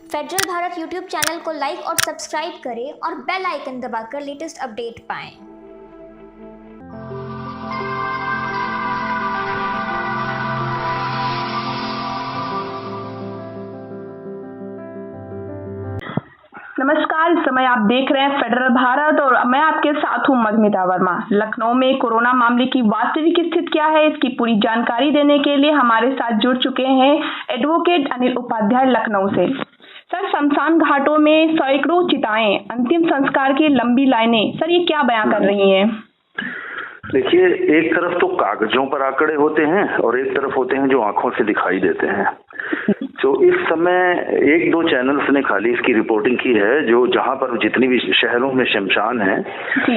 Federal Bharat YouTube channel को like और subscribe करें और बेल आइकन दबाकर लेटेस्ट अपडेट पाएं। नमस्कार, इस समय आप देख रहे हैं फेडरल भारत और मैं आपके साथ हूं मधुमिता वर्मा। लखनऊ में कोरोना मामले की वास्तविक स्थिति क्या है, इसकी पूरी जानकारी देने के लिए हमारे साथ जुड़ चुके हैं एडवोकेट अनिल उपाध्याय लखनऊ से। सर, शमशान घाटों में सैकड़ों चिताएं, अंतिम संस्कार की लंबी लाइनें, सर ये क्या बयां कर रही हैं? देखिए, एक तरफ तो कागजों पर आंकड़े होते हैं और एक तरफ होते हैं जो आंखों से दिखाई देते हैं। तो इस समय एक दो चैनल्स ने खाली इसकी रिपोर्टिंग की है, जो जहां पर जितनी भी शहरों में शमशान है,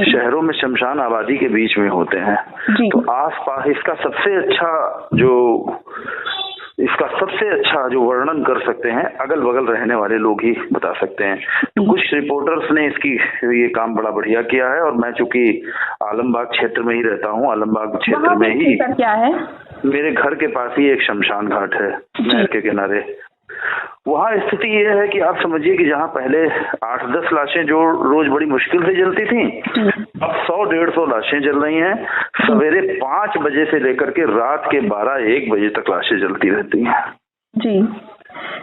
शहरों में शमशान आबादी के बीच में होते हैं। तो आसपास इसका सबसे अच्छा जो वर्णन कर सकते हैं अगल बगल रहने वाले लोग ही बता सकते हैं। तो कुछ रिपोर्टर्स ने ये काम बड़ा बढ़िया किया है और मैं चूंकि आलमबाग क्षेत्र में ही रहता हूँ, आलमबाग क्षेत्र में ही क्या है, मेरे घर के पास ही एक शमशान घाट है नहर के किनारे। वहाँ स्थिति ये है कि आप समझिए कि जहाँ पहले 8-10 लाशें जो रोज बड़ी मुश्किल से जलती थी, अब 100-150 लाशें जल रही हैं। सवेरे 5 बजे से लेकर के रात के 12-1 बजे तक लाशें जलती रहती हैं। जी,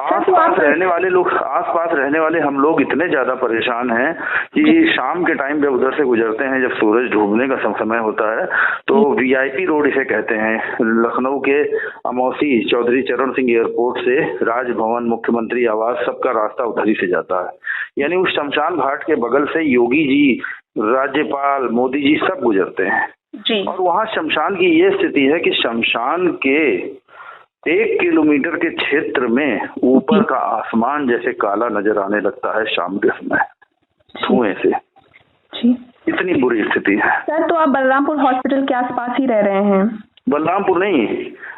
आसपास रहने वाले हम लोग इतने ज्यादा परेशान हैं कि शाम के टाइम जब उधर से गुजरते हैं, जब सूरज डूबने का समय होता है, तो वीआईपी रोड इसे कहते हैं, लखनऊ के अमौसी चौधरी चरण सिंह एयरपोर्ट से राजभवन, मुख्यमंत्री आवास, सबका रास्ता उधर ही से जाता है। यानी उस शमशान घाट के बगल से योगी जी, राज्यपाल, मोदी जी सब गुजरते हैं। और वहाँ शमशान की ये स्थिति है कि शमशान के 1 किलोमीटर के क्षेत्र में ऊपर का आसमान जैसे काला नजर आने लगता है शाम के समय, धुएं से। इतनी बुरी स्थिति है। सर, तो आप बलरामपुर हॉस्पिटल के आसपास ही रह रहे हैं? बलरामपुर नहीं,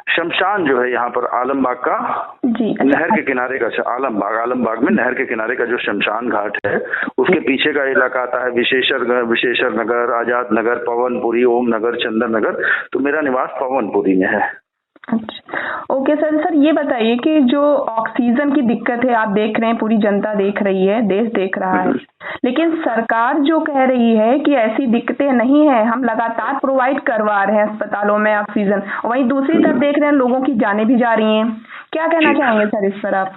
शमशान जो है यहाँ पर आलमबाग का, नहर के किनारे का आलमबाग में नहर के किनारे का जो शमशान घाट है, उसके पीछे का इलाका आता है विशेषर नगर, आजाद नगर, पवनपुरी, ओम नगर, चंदन नगर। तो मेरा निवास पवनपुरी में है। अच्छा, ओके सर, ये बताइए कि जो ऑक्सीजन की दिक्कत है, आप देख रहे हैं, पूरी जनता देख रही है, देश देख रहा है, लेकिन सरकार जो कह रही है कि ऐसी दिक्कतें नहीं है, हम लगातार प्रोवाइड करवा रहे हैं अस्पतालों में ऑक्सीजन, वहीं दूसरी तरफ देख रहे हैं लोगों की जानें भी जा रही हैं। क्या कहना चाहेंगे सर इस पर आप?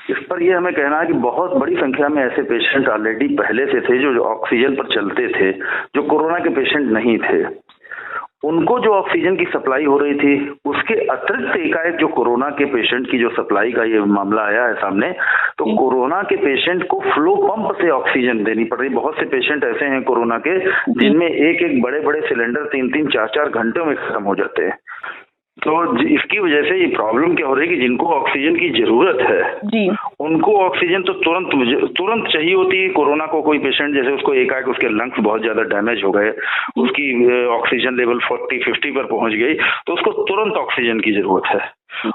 इस पर ये हमें कहना है कि बहुत बड़ी संख्या में ऐसे पेशेंट ऑलरेडी पहले से थे जो ऑक्सीजन पर चलते थे, जो कोरोना के पेशेंट नहीं थे। उनको जो ऑक्सीजन की सप्लाई हो रही थी, उसके अतिरिक्त एकाएक जो कोरोना के पेशेंट की जो सप्लाई का ये मामला आया है सामने, तो कोरोना के पेशेंट को फ्लो पंप से ऑक्सीजन देनी पड़ रही। बहुत से पेशेंट ऐसे हैं कोरोना के जिनमें एक बड़े बड़े सिलेंडर 3-3, 4-4 घंटों में खत्म हो जाते हैं। तो इसकी वजह से ये प्रॉब्लम क्या हो रही है कि जिनको ऑक्सीजन की जरूरत है उनको ऑक्सीजन तो तुरंत चाहिए होती है। कोरोना को कोई पेशेंट जैसे उसको एकाएक उसके लंग्स बहुत ज्यादा डैमेज हो गए, उसकी ऑक्सीजन लेवल 40-50 पर पहुंच गई, तो उसको तुरंत ऑक्सीजन की जरूरत है।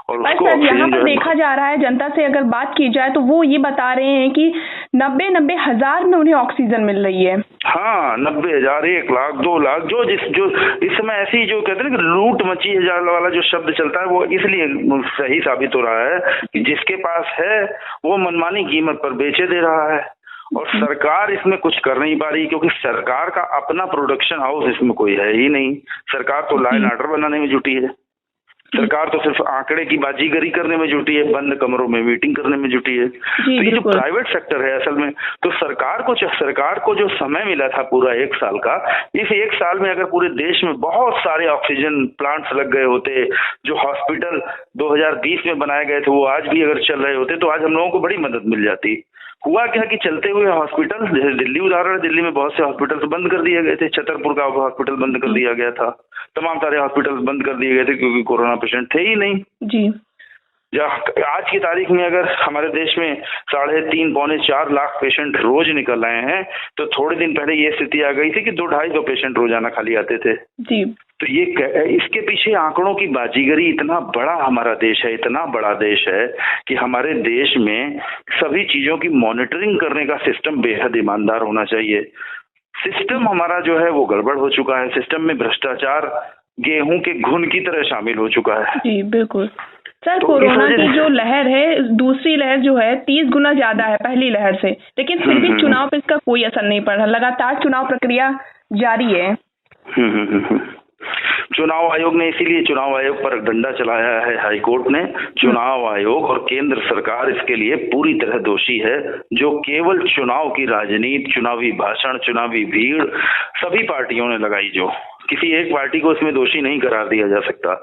और उसको यहाँ पर देखा जा रहा है, जनता से अगर बात की जाए तो वो ये बता रहे हैं कि 90 हजार में उन्हें ऑक्सीजन मिल रही है। हाँ, 90,000, 1 लाख, 2 लाख, जो इस समय ऐसी जो कहते हैं ना कि लूट मची है वाला जो शब्द चलता है, वो इसलिए सही साबित हो रहा है कि जिसके पास है वो मनमानी कीमत पर बेचे दे रहा है और सरकार इसमें कुछ कर नहीं पा रही, क्योंकि सरकार का अपना प्रोडक्शन हाउस इसमें कोई है ही नहीं। सरकार तो लॉ एंड ऑर्डर बनाने में जुटी है, सरकार तो सिर्फ आंकड़े की बाजीगरी करने में जुटी है, बंद कमरों में मीटिंग करने में जुटी है। तो ये जो प्राइवेट सेक्टर है असल में, तो सरकार को जो समय मिला था पूरा 1 साल का, इस 1 साल में अगर पूरे देश में बहुत सारे ऑक्सीजन प्लांट्स लग गए होते, जो हॉस्पिटल 2020 में बनाए गए थे वो आज भी अगर चल रहे होते, तो आज हम लोगों को बड़ी मदद मिल जाती। हुआ क्या कि चलते हुए हॉस्पिटल, जैसे दिल्ली उदाहरण, दिल्ली में बहुत से हॉस्पिटल्स बंद कर दिए गए थे, छतरपुर का हॉस्पिटल बंद कर दिया गया था, तमाम सारे हॉस्पिटल्स बंद कर दिए गए थे क्योंकि कोरोना पेशेंट थे ही नहीं। आज की तारीख में अगर हमारे देश में 3.5-4 लाख पेशेंट रोज निकल रहे हैं, तो थोड़े दिन पहले ये स्थिति आ गई थी कि 2-2.5 पेशेंट रोजाना खाली आते थे। तो ये इसके पीछे आंकड़ों की बाजीगरी, इतना बड़ा हमारा देश है, इतना बड़ा देश है कि हमारे देश में सभी चीजों की मॉनिटरिंग करने का सिस्टम बेहद ईमानदार होना चाहिए। सिस्टम हमारा जो है वो गड़बड़ हो चुका है, सिस्टम में भ्रष्टाचार गेहूं के घुन की तरह शामिल हो चुका है। जी बिल्कुल। सर तो कोरोना की जो लहर है, दूसरी लहर जो है 30 गुना ज्यादा है पहली लहर से, लेकिन फिर भी चुनाव पे इसका कोई असर नहीं पड़ रहा, लगातार चुनाव प्रक्रिया जारी है। चुनाव आयोग ने इसीलिए चुनाव आयोग पर डंडा चलाया है हाईकोर्ट ने। चुनाव आयोग और केंद्र सरकार इसके लिए पूरी तरह दोषी है, जो केवल चुनाव की राजनीति, चुनावी भाषण, चुनावी भीड़ सभी पार्टियों ने लगाई। जो किसी एक पार्टी को इसमें दोषी नहीं करार दिया जा सकता,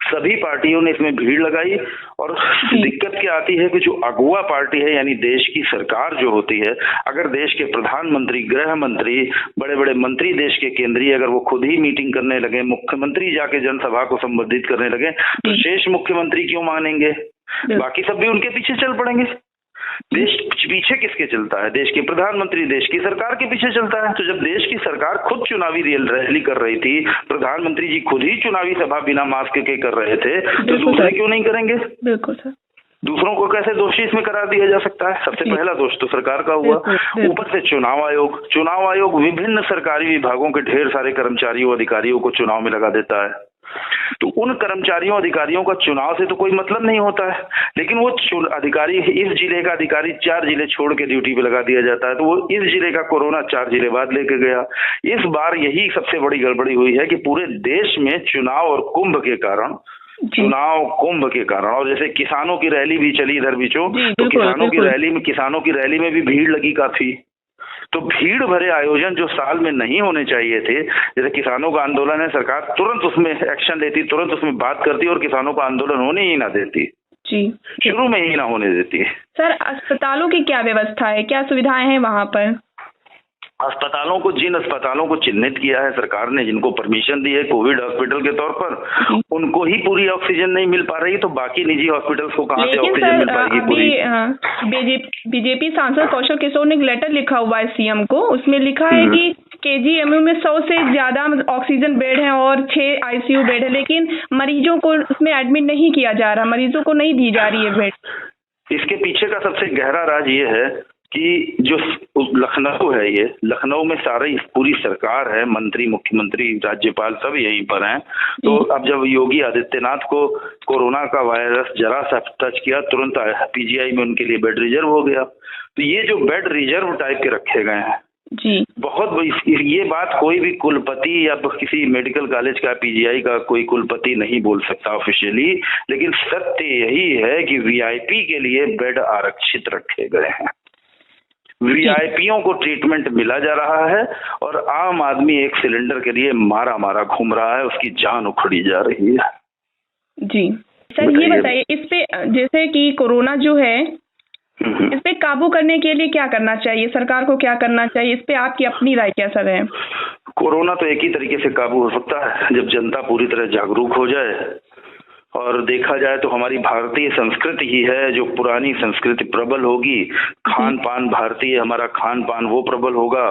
सभी पार्टियों ने इसमें भीड़ लगाई। और दिक्कत क्या आती है कि जो अगुवा पार्टी है, यानी देश की सरकार जो होती है, अगर देश के प्रधानमंत्री, गृह मंत्री, बड़े बड़े मंत्री देश के केंद्रीय अगर वो खुद ही मीटिंग करने लगे, मुख्यमंत्री जाके जनसभा को संबोधित करने लगे, तो शेष मुख्यमंत्री क्यों मानेंगे? बाकी सब भी उनके पीछे चल पड़ेंगे। देश पीछे किसके चलता है? देश के प्रधानमंत्री, देश की सरकार के पीछे चलता है। तो जब देश की सरकार खुद चुनावी रैली कर रही थी, प्रधानमंत्री जी खुद ही चुनावी सभा बिना मास्क के कर रहे थे, तो दूसरे क्यों नहीं करेंगे? बिल्कुल सर। दूसरों को कैसे दोषी इसमें करार दिया जा सकता है? सबसे पहला दोष तो सरकार का हुआ। ऊपर से चुनाव आयोग विभिन्न सरकारी विभागों के ढेर सारे कर्मचारियों, अधिकारियों को चुनाव में लगा देता है। तो उन कर्मचारियों, अधिकारियों का चुनाव से तो कोई मतलब नहीं होता है, लेकिन वो अधिकारी, इस जिले का अधिकारी 4 जिले छोड़ के ड्यूटी पे लगा दिया जाता है, तो वो इस जिले का कोरोना 4 जिले बाद लेके गया। इस बार यही सबसे बड़ी गड़बड़ी हुई है कि पूरे देश में चुनाव और कुंभ के कारण, और जैसे किसानों की रैली भी चली इधर बीचों, तो किसानों की रैली में भी भीड़ लगी काफी। तो भीड़ भरे आयोजन जो साल में नहीं होने चाहिए थे, जैसे किसानों का आंदोलन है, सरकार तुरंत उसमें एक्शन लेती, तुरंत उसमें बात करती और किसानों का आंदोलन होने ही ना देती जी, शुरू में ही ना होने देती है। सर अस्पतालों की क्या व्यवस्था है, क्या सुविधाएं हैं वहाँ पर? जिन अस्पतालों को चिन्हित किया है सरकार ने, जिनको परमिशन दी है कोविड हॉस्पिटल के तौर पर, उनको ही पूरी ऑक्सीजन नहीं मिल पा रही, तो बाकी निजी हॉस्पिटल्स को कहां से ऑक्सीजन मिल पाएगी पूरी? बीजेपी सांसद कौशल किशोर ने एक लेटर लिखा हुआ है सीएम को, उसमें लिखा है कि केजीएमयू में 100 से ज्यादा ऑक्सीजन बेड है और 6 आईसीयू बेड है, लेकिन मरीजों को उसमें एडमिट नहीं किया जा रहा, मरीजों को नहीं दी जा रही है बेड। इसके पीछे का सबसे गहरा राज ये है कि जो लखनऊ है, ये लखनऊ में सारी पूरी सरकार है, मंत्री, मुख्यमंत्री, राज्यपाल सब यहीं पर हैं। तो अब जब योगी आदित्यनाथ को कोरोना का वायरस जरा सा टच किया, तुरंत पीजीआई में उनके लिए बेड रिजर्व हो गया। तो ये जो बेड रिजर्व टाइप के रखे गए हैं जी, बहुत ये बात कोई भी कुलपति या किसी मेडिकल कॉलेज का, पीजीआई का कोई कुलपति नहीं बोल सकता ऑफिशियली, लेकिन सत्य यही है कि वीआईपी के लिए बेड आरक्षित रखे गए हैं। वीआईपीओं को ट्रीटमेंट मिला जा रहा है और आम आदमी एक सिलेंडर के लिए मारा घूम रहा है, उसकी जान उखड़ी जा रही है। जी सर, ये बताइए इस पे, जैसे कि कोरोना जो है, इस पे काबू करने के लिए क्या करना चाहिए, सरकार को क्या करना चाहिए, इस पे आपकी अपनी राय क्या सर है? कोरोना तो एक ही तरीके से काबू हो सकता है, जब जनता पूरी तरह जागरूक हो जाए। और देखा जाए तो हमारी भारतीय संस्कृति ही है जो पुरानी संस्कृति प्रबल होगी, खान पान भारतीय, हमारा खान पान वो प्रबल होगा,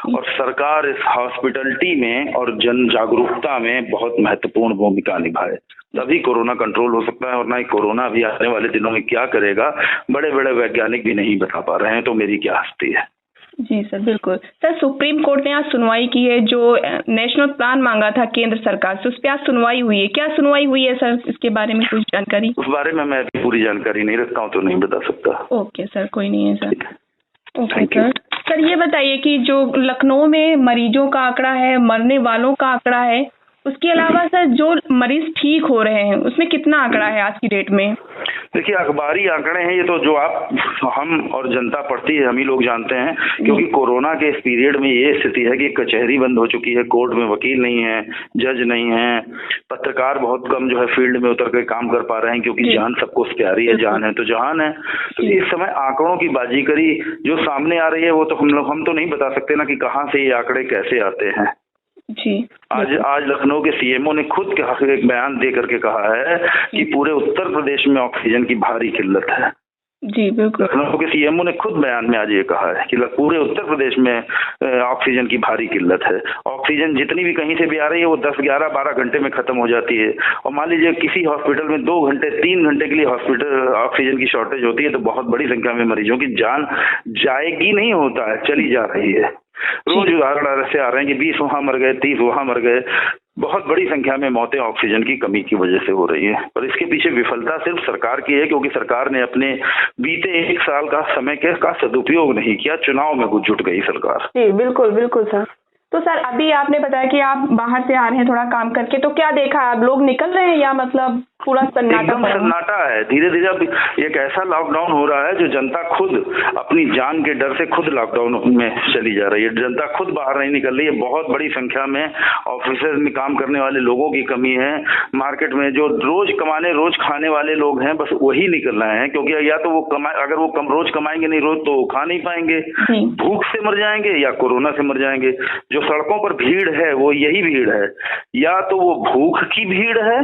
और सरकार इस हॉस्पिटलिटी में और जन जागरूकता में बहुत महत्वपूर्ण भूमिका निभाए, तभी कोरोना कंट्रोल हो सकता है। और ना ही कोरोना भी आने वाले दिनों में क्या करेगा, बड़े बड़े वैज्ञानिक भी नहीं बता पा रहे हैं, तो मेरी क्या हस्ती है। जी सर, बिल्कुल। सर सुप्रीम कोर्ट ने आज सुनवाई की है, जो नेशनल प्लान मांगा था केंद्र सरकार से, उस पर आज सुनवाई हुई है, क्या सुनवाई हुई है सर, इसके बारे में कुछ जानकारी? उस बारे में मैं अभी पूरी जानकारी नहीं रखता हूँ, तो नहीं बता सकता। ओके सर, कोई नहीं है सर। Okay sir. सर ये बताइए कि जो लखनऊ में मरीजों का आंकड़ा है, मरने वालों का आंकड़ा है, उसके अलावा सर जो मरीज ठीक हो रहे हैं उसमें कितना आंकड़ा है आज की डेट में? देखिए, अखबारी आंकड़े हैं ये तो, जो हम और जनता पढ़ती है, हम ही लोग जानते हैं, क्योंकि कोरोना के इस पीरियड में ये स्थिति है कि कचहरी बंद हो चुकी है, कोर्ट में वकील नहीं है, जज नहीं है, पत्रकार बहुत कम जो है फील्ड में उतर के काम कर पा रहे हैं, क्योंकि जान सबको प्यारी है, जान है तो जहान है। तो इस समय आंकड़ों की बाजीगरी जो सामने आ रही है, वो तो हम तो नहीं बता सकते ना कि कहाँ से ये आंकड़े कैसे आते हैं जी। आज लखनऊ के सीएमओ ने खुद एक बयान दे करके कहा है कि पूरे उत्तर प्रदेश में ऑक्सीजन की भारी किल्लत है। जी बिल्कुल, लखनऊ के सीएमओ ने खुद बयान में आज ये कहा है कि पूरे उत्तर प्रदेश में ऑक्सीजन की भारी किल्लत है। ऑक्सीजन जितनी भी कहीं से भी आ रही है वो 10, 11, 12 घंटे में खत्म हो जाती है, और मान लीजिए किसी हॉस्पिटल में 2 घंटे 3 घंटे के लिए ऑक्सीजन की शॉर्टेज होती है, तो बहुत बड़ी संख्या में मरीजों की जान जाएगी नहीं होता है, चली जा रही है। रोज उदाहरण ऐसे आ रहे हैं कि 20 वहां मर गए, 30 वहां मर गए। बहुत बड़ी संख्या में मौतें ऑक्सीजन की कमी की वजह से हो रही है। और इसके पीछे विफलता सिर्फ सरकार की है, क्योंकि सरकार ने अपने बीते 1 साल का समय का सदुपयोग नहीं किया, चुनाव में जुट गई सरकार। जी बिल्कुल बिल्कुल सर। तो सर अभी आपने बताया कि आप बाहर से आ रहे हैं थोड़ा काम करके, तो क्या देखा आप लोग निकल रहे हैं या मतलब पूरा सन्नाटा? एकदम सन्नाटा है। धीरे धीरे अब एक ऐसा लॉकडाउन हो रहा है जो जनता खुद अपनी जान के डर से खुद लॉकडाउन में चली जा रही है। जनता खुद बाहर नहीं निकल रही है। बहुत बड़ी संख्या में ऑफिस में काम करने वाले लोगों की कमी है। मार्केट में जो रोज कमाने रोज खाने वाले लोग हैं, बस वही निकल रहे हैं, क्योंकि या तो वो अगर वो रोज कमाएंगे नहीं रोज, तो वो खा नहीं पाएंगे, भूख से मर जाएंगे या कोरोना से मर जाएंगे। जो सड़कों पर भीड़ है वो यही भीड़ है, या तो वो भूख की भीड़ है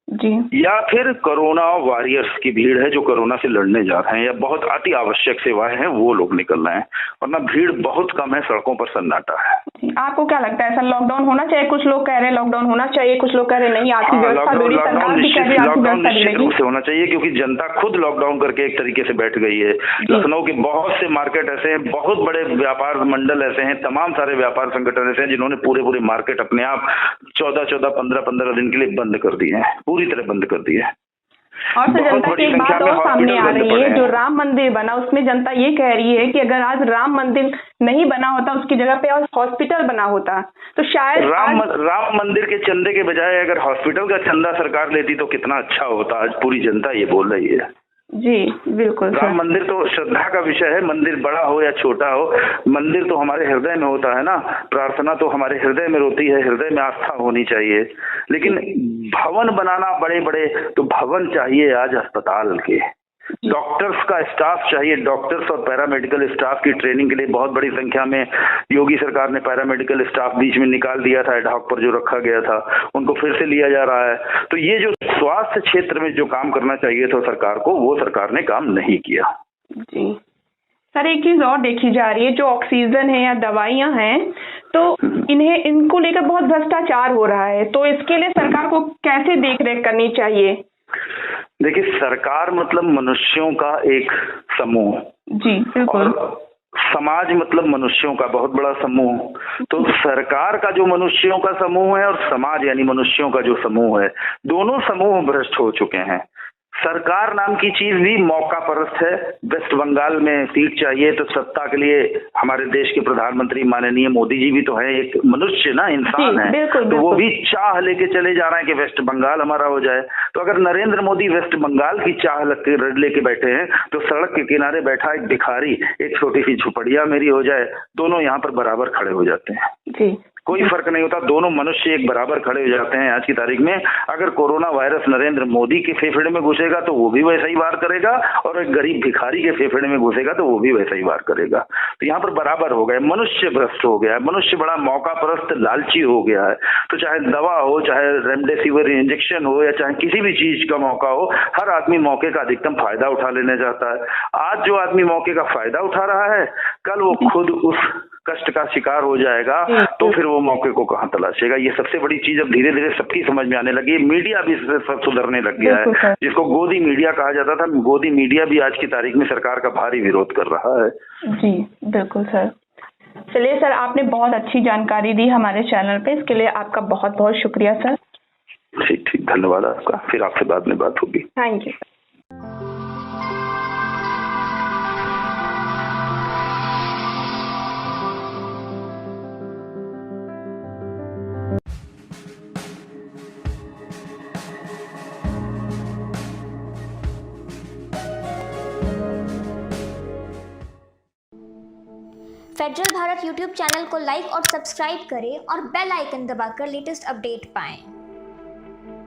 जी, या फिर कोरोना वॉरियर्स की भीड़ है जो कोरोना से लड़ने जा रहे हैं, या बहुत अति आवश्यक सेवाएं हैं वो लोग निकल रहे हैं। वरना भीड़ बहुत कम है, सड़कों पर सन्नाटा है। आपको क्या लगता है सर लॉकडाउन होना चाहिए? कुछ लोग कह रहे हैं लॉकडाउन होना चाहिए, कुछ लोग कह रहे हैं नहीं, आपकी व्यवस्था बिगड़ी, सरकार भी कह रही है आपकी व्यवस्था निश्चित रूप से होना चाहिए, क्योंकि जनता खुद लॉकडाउन करके एक तरीके से बैठ गई है। लखनऊ के बहुत से मार्केट ऐसे हैं, बहुत बड़े व्यापार मंडल ऐसे हैं, तमाम सारे व्यापार संगठन ऐसे हैं जिन्होंने पूरे मार्केट अपने आप 14-14, 15-15 दिन के लिए बंद कर दिए हैं, पूरी तरह बंद कर दिए हैं। और सर जनता की एक बात और सामने आ रही है, जो राम मंदिर बना उसमें जनता ये कह रही है कि अगर आज राम मंदिर नहीं बना होता, उसकी जगह पे और हॉस्पिटल बना होता तो शायद राम मंदिर के चंदे के बजाय अगर हॉस्पिटल का चंदा सरकार लेती तो कितना अच्छा होता। आज पूरी जनता ये बोल रही है। जी बिल्कुल। राम मंदिर तो श्रद्धा का विषय है, मंदिर बड़ा हो या छोटा हो, मंदिर तो हमारे हृदय में होता है ना। प्रार्थना तो हमारे हृदय में होती है, हृदय में आस्था होनी चाहिए। लेकिन भवन बनाना बड़े तो भवन चाहिए आज अस्पताल के, डॉक्टर्स का स्टाफ चाहिए। डॉक्टर्स और पैरामेडिकल स्टाफ की ट्रेनिंग के लिए बहुत बड़ी संख्या में योगी सरकार ने पैरामेडिकल स्टाफ बीच में निकाल दिया था, एडहॉक पर जो रखा गया था, उनको फिर से लिया जा रहा है। तो ये जो स्वास्थ्य क्षेत्र में जो काम करना चाहिए था सरकार को, वो सरकार ने काम नहीं किया। जी सर, एक चीज और देखी जा रही है, जो ऑक्सीजन है या दवाइयां हैं, तो इनको लेकर बहुत भ्रष्टाचार हो रहा है, तो इसके लिए सरकार को कैसे देखरेख करनी चाहिए? देखिए, सरकार मतलब मनुष्यों का एक समूह। जी बिल्कुल। और समाज मतलब मनुष्यों का बहुत बड़ा समूह। तो सरकार का जो मनुष्यों का समूह है और समाज यानी मनुष्यों का जो समूह है, दोनों समूह भ्रष्ट हो चुके हैं। सरकार नाम की चीज भी मौका परस्त है। वेस्ट बंगाल में सीट चाहिए तो सत्ता के लिए हमारे देश के प्रधानमंत्री माननीय मोदी जी भी तो है, एक मनुष्य ना, इंसान है। बिल्कुल, तो वो भी चाह लेके चले जा रहे हैं कि वेस्ट बंगाल हमारा हो जाए। तो अगर नरेंद्र मोदी वेस्ट बंगाल की चाह लेके बैठे हैं, तो सड़क के किनारे बैठा एक भिखारी, एक छोटी सी झुपड़िया मेरी हो जाए, दोनों यहाँ पर बराबर खड़े हो जाते हैं। जी, कोई फर्क नहीं होता, दोनों मनुष्य एक बराबर खड़े हो जाते हैं आज की तारीख में। अगर कोरोना वायरस नरेंद्र मोदी के फेफड़े में घुसेगा तो वो भी वैसा ही वार करेगा, और एक गरीब भिखारी के फेफड़े में घुसेगा तो वो भी वैसा ही वार करेगा। तो यहाँ पर बराबर हो गए, मनुष्य भ्रष्ट हो गया है, मनुष्य बड़ा मौका परस्त लालची हो गया है। तो चाहे दवा हो, चाहे रेमडेसिविर इंजेक्शन हो, या चाहे किसी भी चीज का मौका हो, हर आदमी मौके का अधिकतम फायदा उठा लेना चाहता है। आज जो आदमी मौके का फायदा उठा रहा है, कल वो खुद उस कष्ट का शिकार हो जाएगा, तो फिर वो मौके को कहाँ तलाशेगा। ये सबसे बड़ी चीज अब धीरे धीरे सबकी समझ में आने लगी है। मीडिया भी इससे सब सुधरने लग गया है, जिसको गोदी मीडिया कहा जाता था। गोदी मीडिया भी आज की तारीख में सरकार का भारी विरोध कर रहा है। जी बिल्कुल सर। चलिए सर, आपने बहुत अच्छी जानकारी दी हमारे चैनल पे, इसके लिए आपका बहुत बहुत शुक्रिया सर। ठीक, धन्यवाद आपका। फिर आपसे बाद में बात होगी। Thank you. Federal Bharat YouTube channel को लाइक और सब्सक्राइब करें और बेल आइकन दबाकर लेटेस्ट अपडेट पाएं।